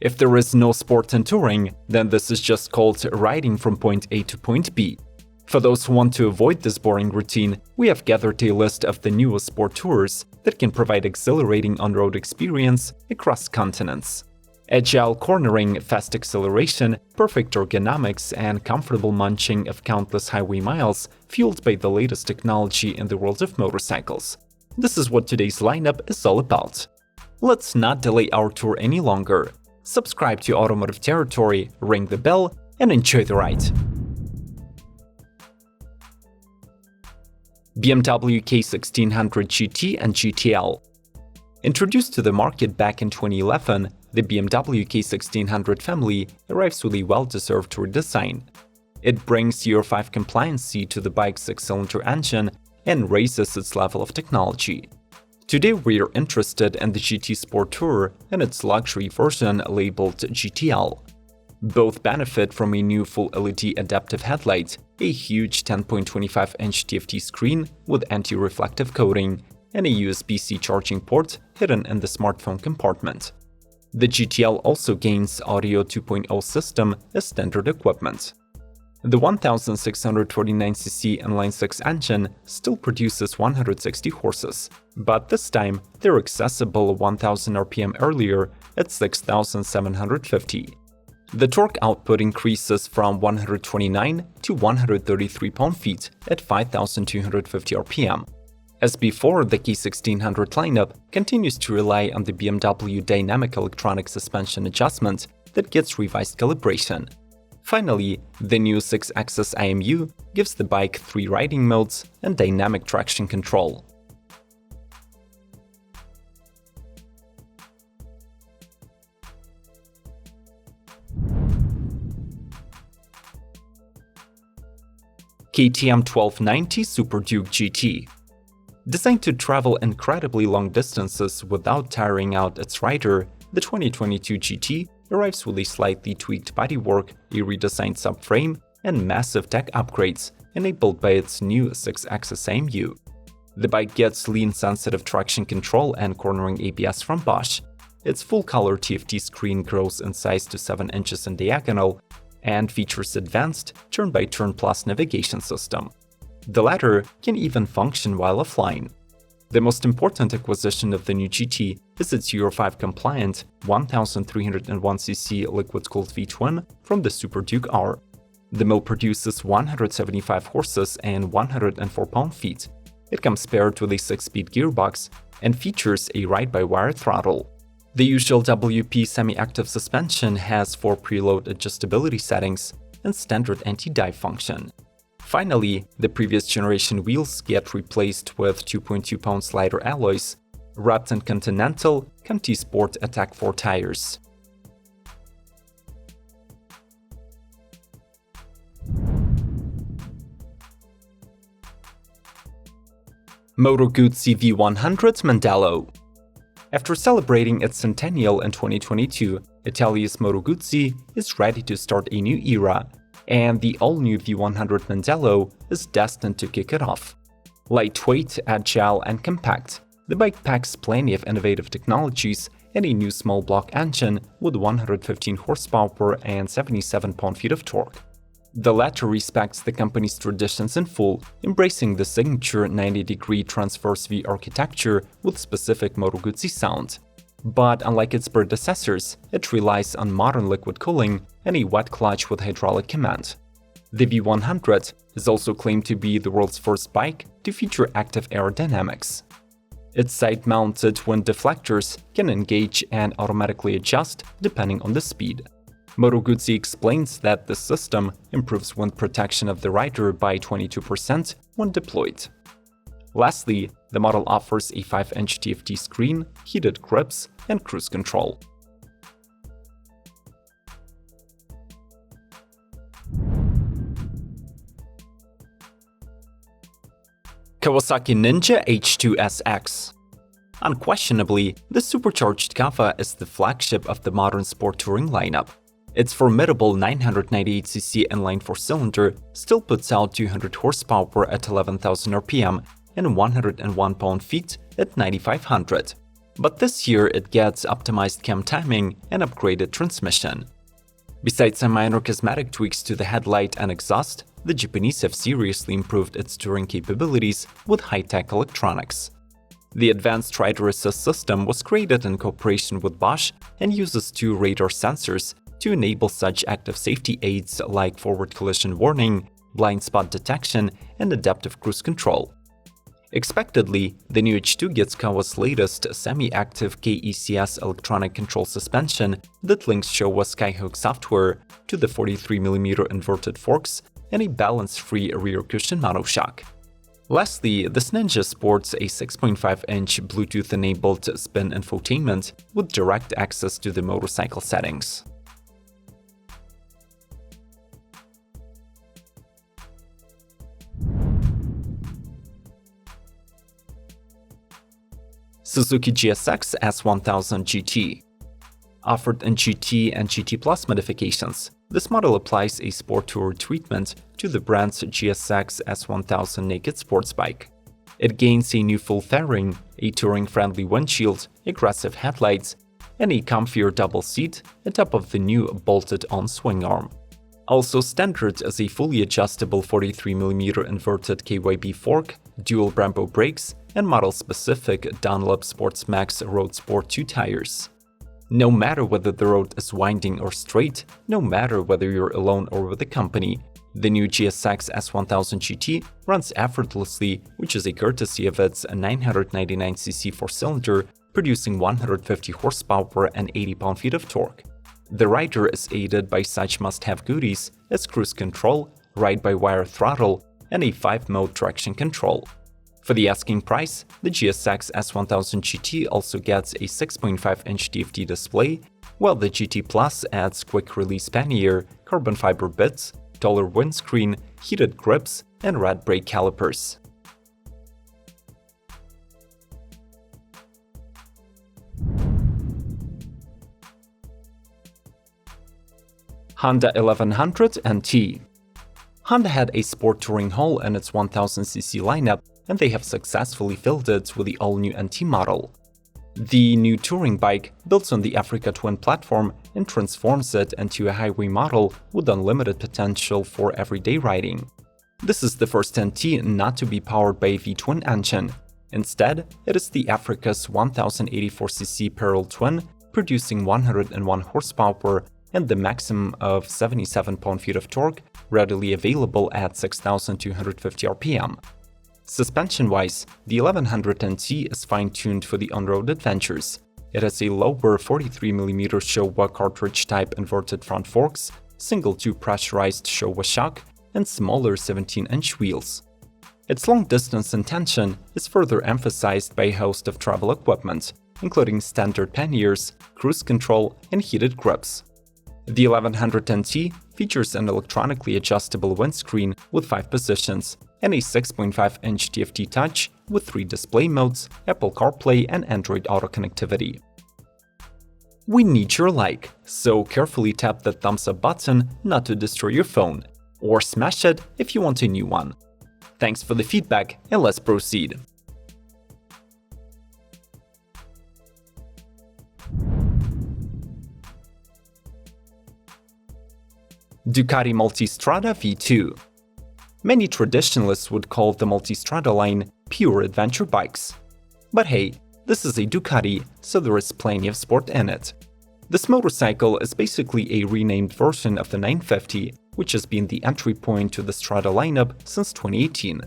If there is no sport in touring, then this is just called riding from point A to point B. For those who want to avoid this boring routine, we have gathered a list of the newest sport tours that can provide exhilarating on-road experience across continents. Agile cornering, fast acceleration, perfect ergonomics, and comfortable munching of countless highway miles fueled by the latest technology in the world of motorcycles. This is what today's lineup is all about. Let's not delay our tour any longer. Subscribe to Automotive Territory, ring the bell, and enjoy the ride. BMW K1600GT and GTL. Introduced to the market back in 2011, the BMW K1600 family arrives with a well-deserved redesign. It brings Euro 5 compliancy to the bike's six-cylinder engine and raises its level of technology. Today we are interested in the GT Sport Tour and its luxury version labeled GTL. Both benefit from a new full LED adaptive headlight, a huge 10.25-inch TFT screen with anti-reflective coating, and a USB-C charging port hidden in the smartphone compartment. The GTL also gains Audio 2.0 system as standard equipment. The 1649cc inline-6 engine still produces 160 horses, but this time they're accessible 1000 rpm earlier at 6750. The torque output increases from 129 to 133 pound-feet at 5250 rpm. As before, the K1600 lineup continues to rely on the BMW dynamic electronic suspension adjustment that gets revised calibration. Finally, the new 6-axis IMU gives the bike 3 riding modes and dynamic traction control. KTM 1290 Super Duke GT. Designed to travel incredibly long distances without tiring out its rider, the 2022 GT arrives with a slightly tweaked bodywork, a redesigned subframe, and massive tech upgrades enabled by its new 6-axis IMU. The bike gets lean-sensitive traction control and cornering ABS from Bosch. Its full-color TFT screen grows in size to 7 inches in diagonal and features advanced turn-by-turn plus navigation system. The latter can even function while offline. The most important acquisition of the new GT is its Euro 5 compliant 1301cc liquid-cooled V twin from the Super Duke R. The mill produces 175 horses and 104 pound-feet. It comes paired with a 6-speed gearbox and features a ride-by-wire throttle. The usual WP semi-active suspension has 4 preload adjustability settings and standard anti-dive function. Finally, the previous generation wheels get replaced with 2.2-pound lighter alloys, wrapped in Continental Conti Sport Attack 4 tires. Moto Guzzi V100 Mandello. After celebrating its centennial in 2022, Italia's Moto Guzzi is ready to start a new era, and the all-new V100 Mandello is destined to kick it off. Lightweight, agile, and compact, the bike packs plenty of innovative technologies and a new small block engine with 115 horsepower and 77 pound-feet of torque. The latter respects the company's traditions in full, embracing the signature 90-degree transverse V architecture with specific Moto Guzzi sound. But unlike its predecessors, it relies on modern liquid cooling and a wet clutch with hydraulic command. The V100 is also claimed to be the world's first bike to feature active aerodynamics. Its side-mounted wind deflectors can engage and automatically adjust depending on the speed. Moto Guzzi explains that the system improves wind protection of the rider by 22% when deployed. Lastly, the model offers a 5-inch TFT screen, heated grips, and cruise control. Kawasaki Ninja H2 SX. Unquestionably, the supercharged Kawa is the flagship of the modern sport touring lineup. Its formidable 998cc inline 4-cylinder still puts out 200 horsepower at 11,000 rpm and 101 pound-feet at 9,500. But this year it gets optimized cam timing and upgraded transmission. Besides some minor cosmetic tweaks to the headlight and exhaust, the Japanese have seriously improved its touring capabilities with high-tech electronics. The advanced rider assist system was created in cooperation with Bosch and uses 2 radar sensors to enable such active safety aids like forward collision warning, blind spot detection, and adaptive cruise control. Expectedly, the new H2 gets Kawa's latest semi-active KECS electronic control suspension that links Showa Skyhook software to the 43mm inverted forks and a balance-free rear cushion monoshock. Lastly, this Ninja sports a 6.5-inch Bluetooth-enabled spin infotainment with direct access to the motorcycle settings. Suzuki GSX-S1000GT. Offered in GT and GT Plus modifications, this model applies a sport tour treatment to the brand's GSX-S1000 naked sports bike. It gains a new full fairing, a touring-friendly windshield, aggressive headlights, and a comfier double seat atop of the new bolted-on swing arm. Also standard is a fully adjustable 43mm inverted KYB fork, dual Brembo brakes, and model-specific Dunlop Sports Max Road Sport 2 tires. No matter whether the road is winding or straight, no matter whether you're alone or with a company, the new GSX-S1000GT runs effortlessly, which is a courtesy of its 999cc 4-cylinder, producing 150 horsepower and 80 pound-feet of torque. The rider is aided by such must-have goodies as cruise control, ride-by-wire throttle, and a 5-mode traction control. For the asking price, the GSX-S1000GT also gets a 6.5-inch TFT display, while the GT Plus adds quick-release pannier, carbon fiber bits, taller windscreen, heated grips, and red brake calipers. Honda 1100 NT. Honda had a sport touring hole in its 1000cc lineup, and they have successfully filled it with the all-new NT model. The new touring bike builds on the Africa Twin platform and transforms it into a highway model with unlimited potential for everyday riding. This is the first NT not to be powered by a V-twin engine. Instead, it is the Africa's 1084cc parallel twin, producing 101 horsepower and the maximum of 77 pound-feet of torque, readily available at 6,250 RPM. Suspension-wise, the 1100 NT is fine-tuned for the on-road adventures. It has a lower 43mm Showa cartridge-type inverted front forks, single 2-pressurized Showa shock, and smaller 17-inch wheels. Its long-distance intention is further emphasized by a host of travel equipment, including standard panniers, cruise control, and heated grips. The 1100 NT features an electronically adjustable windscreen with 5 positions and a 6.5-inch TFT touch with 3 display modes, Apple CarPlay, and Android Auto connectivity. We need your like, so carefully tap the thumbs up button not to destroy your phone, or smash it if you want a new one. Thanks for the feedback, and let's proceed. Ducati Multistrada V2. Many traditionalists would call the Multistrada line pure adventure bikes. But hey, this is a Ducati, so there is plenty of sport in it. This motorcycle is basically a renamed version of the 950, which has been the entry point to the Strada lineup since 2018.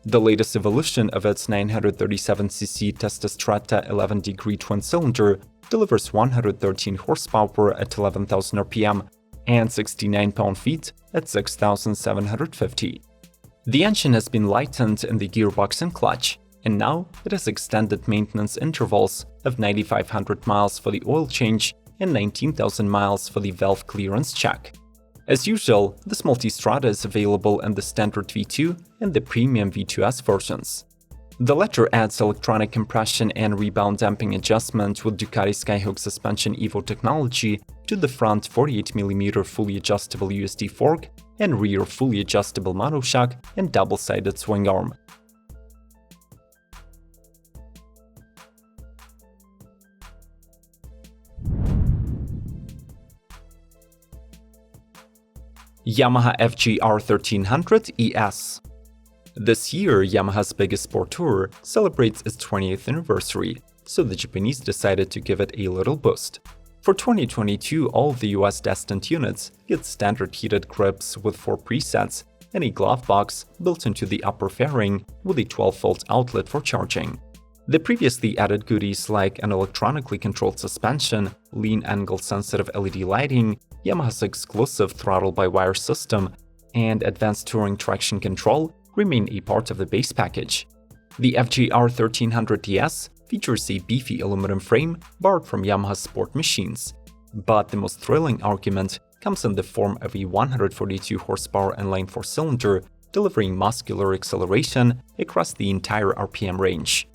The latest evolution of its 937cc Testastrada 11-degree twin-cylinder delivers 113 horsepower at 11,000 RPM and 69 pound-feet at 6,750. The engine has been lightened in the gearbox and clutch, and now it has extended maintenance intervals of 9,500 miles for the oil change and 19,000 miles for the valve clearance check. As usual, this Multistrada is available in the standard V2 and the premium V2S versions. The latter adds electronic compression and rebound damping adjustment with Ducati Skyhook Suspension Evo technology to the front 48mm fully adjustable USD fork and rear fully adjustable monoshock and double-sided swing arm. Yamaha FJR1300ES. This year, Yamaha's biggest sport tour celebrates its 20th anniversary, so the Japanese decided to give it a little boost. For 2022, all of the US-destined units get standard heated grips with 4 presets and a glove box built into the upper fairing with a 12-volt outlet for charging. The previously added goodies like an electronically controlled suspension, lean angle-sensitive LED lighting, Yamaha's exclusive throttle-by-wire system, and advanced touring traction control remain a part of the base package. The FJR1300ES features a beefy aluminum frame borrowed from Yamaha's sport machines. But the most thrilling argument comes in the form of a 142 horsepower inline 4-cylinder delivering muscular acceleration across the entire RPM range.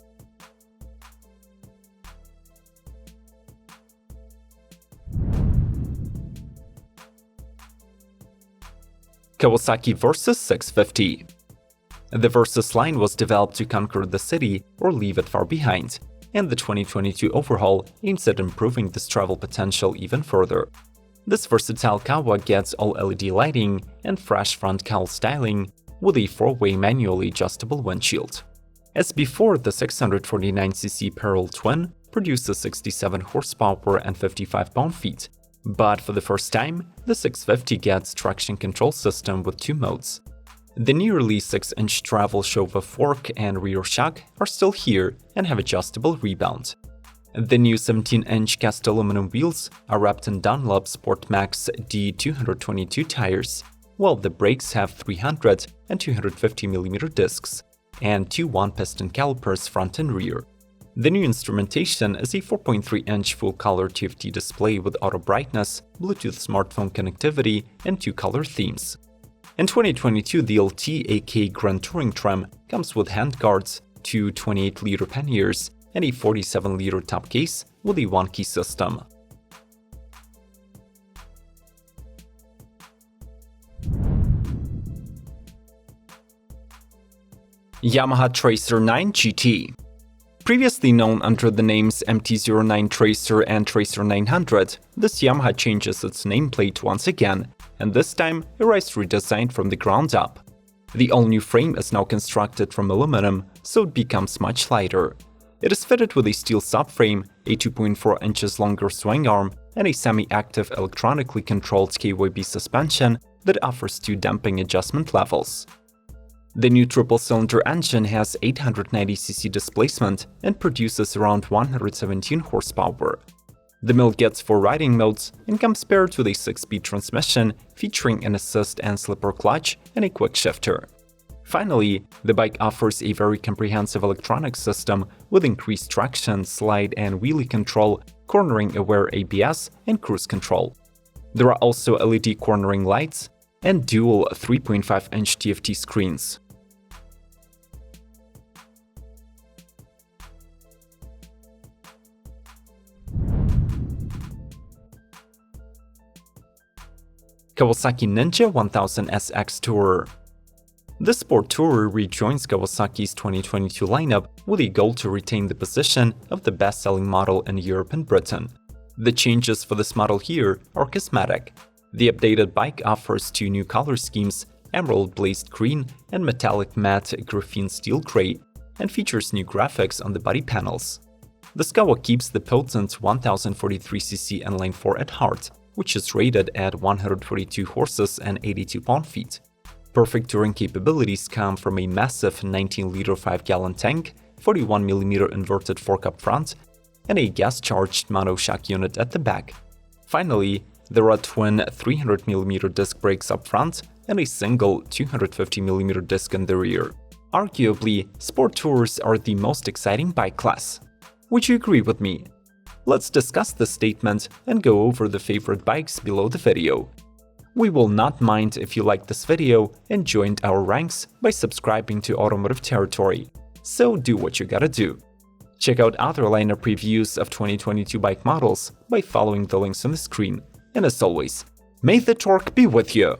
Kawasaki Versys 650. The Versys line was developed to conquer the city or leave it far behind, and the 2022 overhaul aims at improving this travel potential even further. This versatile Kawa gets all LED lighting and fresh front cowl styling with a 4-way manually adjustable windshield. As before, the 649cc Peril Twin produces 67 horsepower and 55 pound-feet, but for the first time, the 650 gets traction control system with 2 modes. The nearly 6-inch travel chauffeur fork and rear shock are still here and have adjustable rebound. The new 17-inch cast aluminum wheels are wrapped in Dunlop Sport Max D222 tires, while the brakes have 300 and 250mm discs, and 2 one-piston calipers front and rear. The new instrumentation is a 4.3-inch full-color TFT display with auto brightness, Bluetooth smartphone connectivity, and 2 color themes. In 2022, the LT/AK Grand Touring trim comes with handguards, 2 28-liter panniers, and a 47-liter top case with a 1-key system. Yamaha TRACER 9 GT. Previously known under the names MT-09 TRACER and TRACER 900, this Yamaha changes its nameplate once again, and this time arrives redesigned from the ground up. The all-new frame is now constructed from aluminum, so it becomes much lighter. It is fitted with a steel subframe, a 2.4 inches longer swing arm, and a semi-active electronically controlled KYB suspension that offers 2 damping adjustment levels. The new triple-cylinder engine has 890cc displacement and produces around 117 horsepower. The mill gets 4 riding modes and comes paired with a 6-speed transmission featuring an assist and slipper clutch and a quick shifter. Finally, the bike offers a very comprehensive electronic system with increased traction, slide and wheelie control, cornering-aware ABS, and cruise control. There are also LED cornering lights and dual 3.5-inch TFT screens. Kawasaki Ninja 1000 SX Tourer. This sport tourer rejoins Kawasaki's 2022 lineup with a goal to retain the position of the best-selling model in Europe and Britain. The changes for this model here are cosmetic. The updated bike offers 2 new color schemes, emerald blazed green and metallic matte graphene steel gray, and features new graphics on the body panels. The Kawa keeps the potent 1043cc inline 4 at heart, which is rated at 142 horses and 82 pound-feet. Perfect touring capabilities come from a massive 19-liter 5-gallon tank, 41mm inverted fork up front, and a gas-charged monoshock unit at the back. Finally, there are twin 300mm disc brakes up front and a single 250mm disc in the rear. Arguably, sport tourers are the most exciting bike class. Would you agree with me? Let's discuss this statement and go over the favorite bikes below the video. We will not mind if you liked this video and joined our ranks by subscribing to Automotive Territory, so do what you gotta do. Check out other lineup previews of 2022 bike models by following the links on the screen. And as always, may the torque be with you!